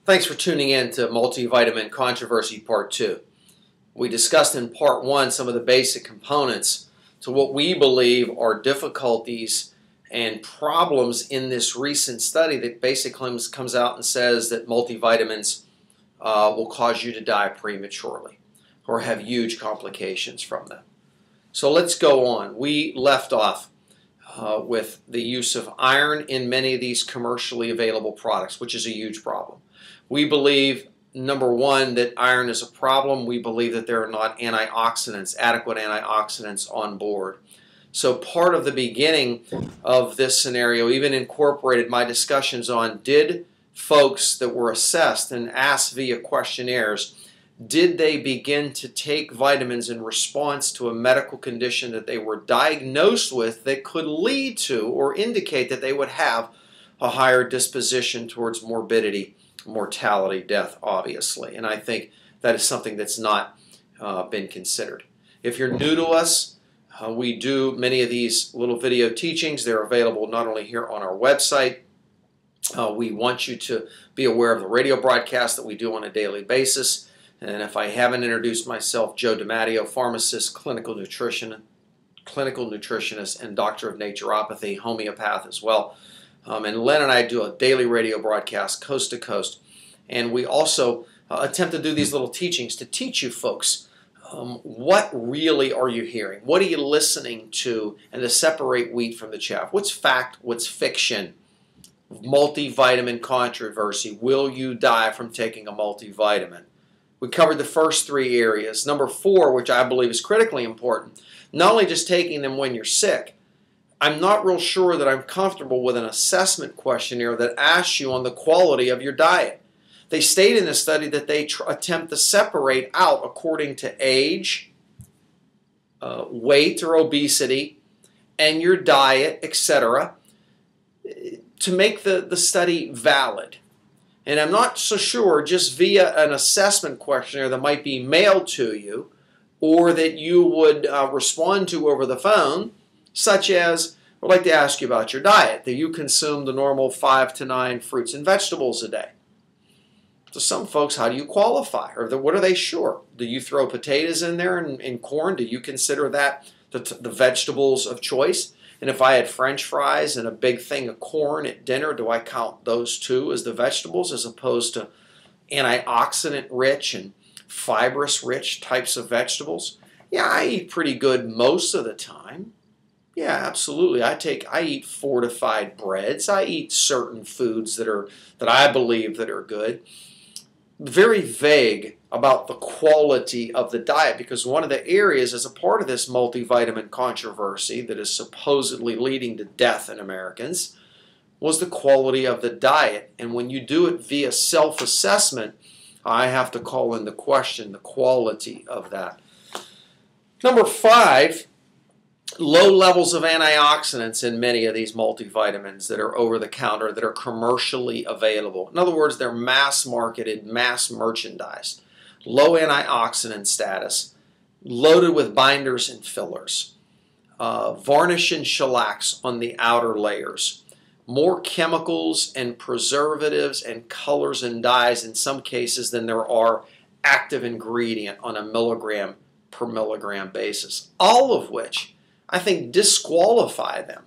Thanks for tuning in to Multivitamin Controversy Part 2. We discussed in Part 1 some of the basic components to what we believe are difficulties and problems in this recent study that basically comes out and says that multivitamins will cause you to die prematurely or have huge complications from them. So let's go on. We left off with the use of iron in many of these commercially available products, which is a huge problem. We believe, number one, that iron is a problem. We believe that there are not antioxidants, adequate antioxidants on board. So part of the beginning of this scenario even incorporated my discussions on, did folks that were assessed and asked via questionnaires, did they begin to take vitamins in response to a medical condition that they were diagnosed with that could lead to or indicate that they would have a higher disposition towards morbidity, mortality, death, obviously. And I think that is something that's not been considered. If you're new to us, we do many of these little video teachings. They're available not only here on our website. We want you to be aware of the radio broadcast that we do on a daily basis. And if I haven't introduced myself, Joe DiMatteo, Pharmacist, Clinical Nutritionist, and Doctor of Naturopathy, Homeopath as well. And Len and I do a daily radio broadcast coast to coast. And we also attempt to do these little teachings to teach you folks what really are you hearing? What are you listening to? And to separate wheat from the chaff. What's fact? What's fiction? Multivitamin controversy. Will you die from taking a multivitamin? We covered the first three areas. Number 4, which I believe is critically important, not only just taking them when you're sick. I'm not real sure that I'm comfortable with an assessment questionnaire that asks you on the quality of your diet. They state in this study that they attempt to separate out according to age, weight or obesity, and your diet, etc., to make the study valid. And I'm not so sure just via an assessment questionnaire that might be mailed to you or that you would respond to over the phone, such as, I'd like to ask you about your diet. Do you consume the normal 5 to 9 fruits and vegetables a day? To some folks, how do you qualify? Or what are they sure? Do you throw potatoes in there and corn? Do you consider that the vegetables of choice? And if I had French fries and a big thing of corn at dinner, do I count those two as the vegetables as opposed to antioxidant-rich and fibrous-rich types of vegetables? Yeah, I eat pretty good most of the time. Yeah, absolutely. I eat fortified breads. I eat certain foods that I believe that are good. Very vague about the quality of the diet, because one of the areas as a part of this multivitamin controversy that is supposedly leading to death in Americans was the quality of the diet. And when you do it via self-assessment, I have to call into question the quality of that. Number 5, low levels of antioxidants in many of these multivitamins that are over the counter, that are commercially available. In other words, they're mass marketed, mass merchandised. Low antioxidant status, loaded with binders and fillers, varnish and shellacs on the outer layers, more chemicals and preservatives and colors and dyes in some cases than there are active ingredient on a milligram per milligram basis, all of which I think disqualify them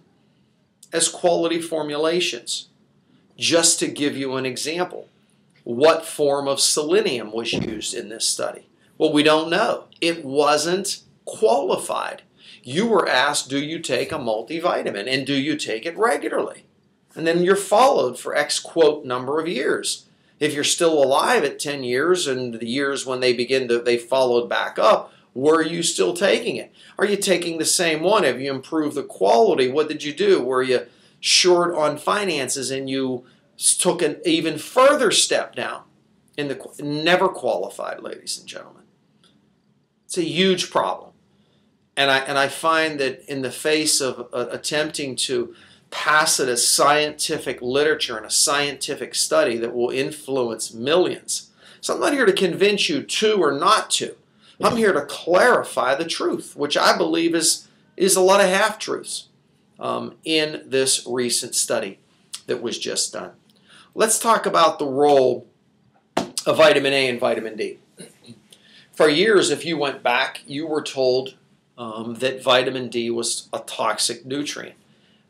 as quality formulations. Just to give you an example, what form of selenium was used in this study? Well, we don't know. It wasn't qualified. You were asked, do you take a multivitamin, and do you take it regularly? And then you're followed for X quote number of years. If you're still alive at 10 years and the years when they followed back up, were you still taking it? Are you taking the same one? Have you improved the quality? What did you do? Were you short on finances and you took an even further step down? Never qualified, ladies and gentlemen. It's a huge problem. And I find that in the face of attempting to pass it as scientific literature and a scientific study that will influence millions. So I'm not here to convince you to or not to. I'm here to clarify the truth, which I believe is a lot of half-truths in this recent study that was just done. Let's talk about the role of vitamin A and vitamin D. For years, if you went back, you were told that vitamin D was a toxic nutrient.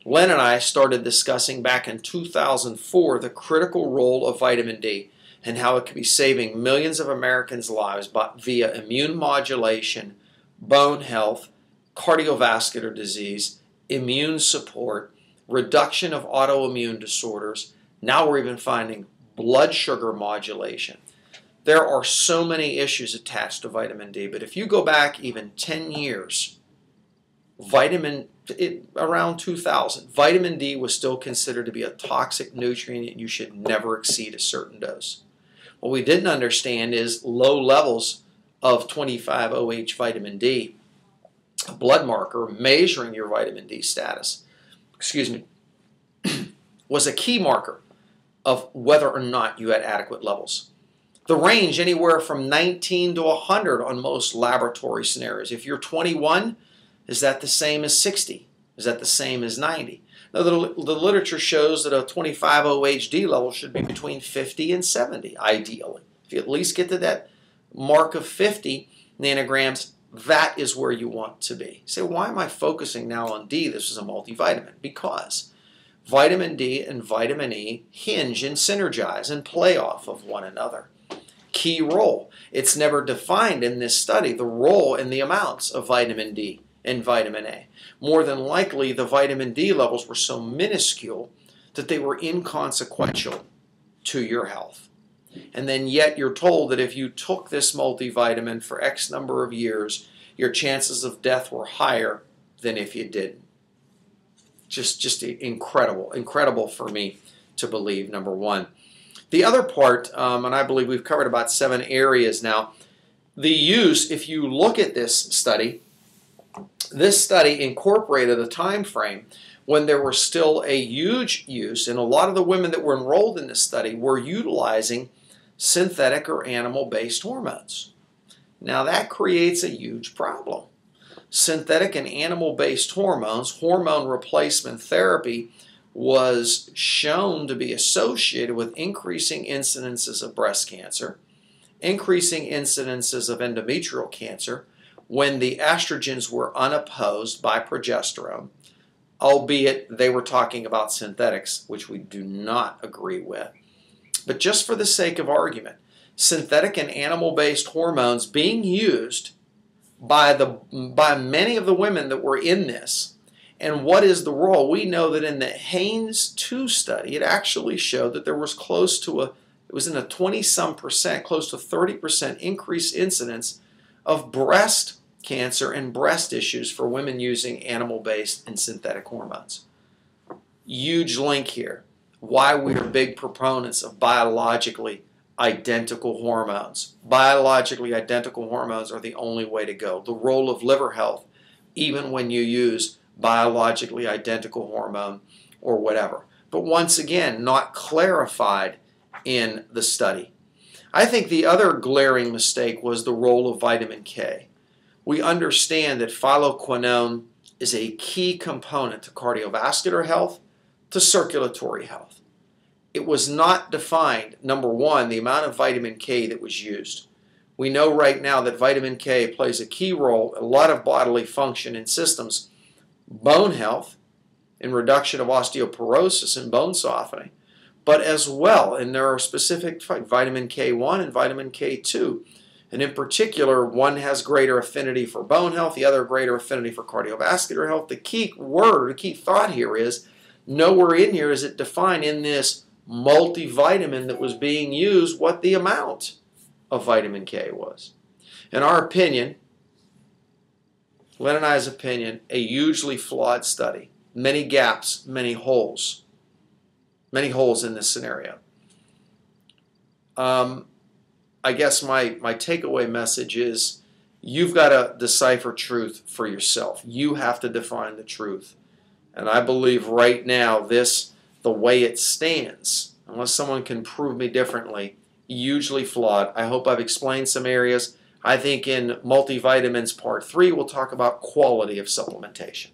Len and I started discussing back in 2004 the critical role of vitamin D and how it could be saving millions of Americans' lives via immune modulation, bone health, cardiovascular disease, immune support, reduction of autoimmune disorders. Now we're even finding blood sugar modulation. There are so many issues attached to vitamin D, but if you go back even 10 years, around 2000, vitamin D was still considered to be a toxic nutrient and you should never exceed a certain dose. What we didn't understand is low levels of 25-OH vitamin D, a blood marker measuring your vitamin D status, was a key marker of whether or not you had adequate levels. The range anywhere from 19 to 100 on most laboratory scenarios. If you're 21, is that the same as 60? Is that the same as 90? Now, the literature shows that a 25-OHD level should be between 50 and 70, ideally. If you at least get to that mark of 50 nanograms, that is where you want to be. You say, why am I focusing now on D? This is a multivitamin. Because vitamin D and vitamin E hinge and synergize and play off of one another. Key role. It's never defined in this study, the role and the amounts of vitamin D and vitamin A. More than likely, the vitamin D levels were so minuscule that they were inconsequential to your health. And then yet you're told that if you took this multivitamin for X number of years, your chances of death were higher than if you didn't. Just incredible for me to believe, number one. The other part, and I believe we've covered about 7 areas now, the use, if you look at this study incorporated a time frame when there was still a huge use, and a lot of the women that were enrolled in this study were utilizing synthetic or animal-based hormones. Now that creates a huge problem. Synthetic and animal-based hormones, hormone replacement therapy, was shown to be associated with increasing incidences of breast cancer, increasing incidences of endometrial cancer when the estrogens were unopposed by progesterone, albeit they were talking about synthetics, which we do not agree with. But just for the sake of argument, synthetic and animal-based hormones being used by many of the women that were in this. And what is the role? We know that in the Haynes 2 study, it actually showed that there was it was in a 20-some%, close to 30% increased incidence of breast cancer and breast issues for women using animal-based and synthetic hormones. Huge link here. Why we are big proponents of biologically identical hormones. Biologically identical hormones are the only way to go. The role of liver health, even when you use biologically identical hormone or whatever. But once again, not clarified in the study. I think the other glaring mistake was the role of vitamin K. We understand that phytoquinone is a key component to cardiovascular health, to circulatory health. It was not defined, number one, the amount of vitamin K that was used. We know right now that vitamin K plays a key role in a lot of bodily function and systems, bone health, in reduction of osteoporosis and bone softening, but as well, and there are specific vitamin K1 and vitamin K2. And in particular, one has greater affinity for bone health, the other greater affinity for cardiovascular health. The key word, the key thought here is, nowhere in here is it defined in this multivitamin that was being used what the amount of vitamin K was. In our opinion, Len and I's opinion, a hugely flawed study. Many gaps, many holes. Many holes in this scenario. I guess my takeaway message is you've got to decipher truth for yourself. You have to define the truth. And I believe right now the way it stands, unless someone can prove me differently, hugely flawed. I hope I've explained some areas. I think in Multivitamins Part 3 we'll talk about quality of supplementation.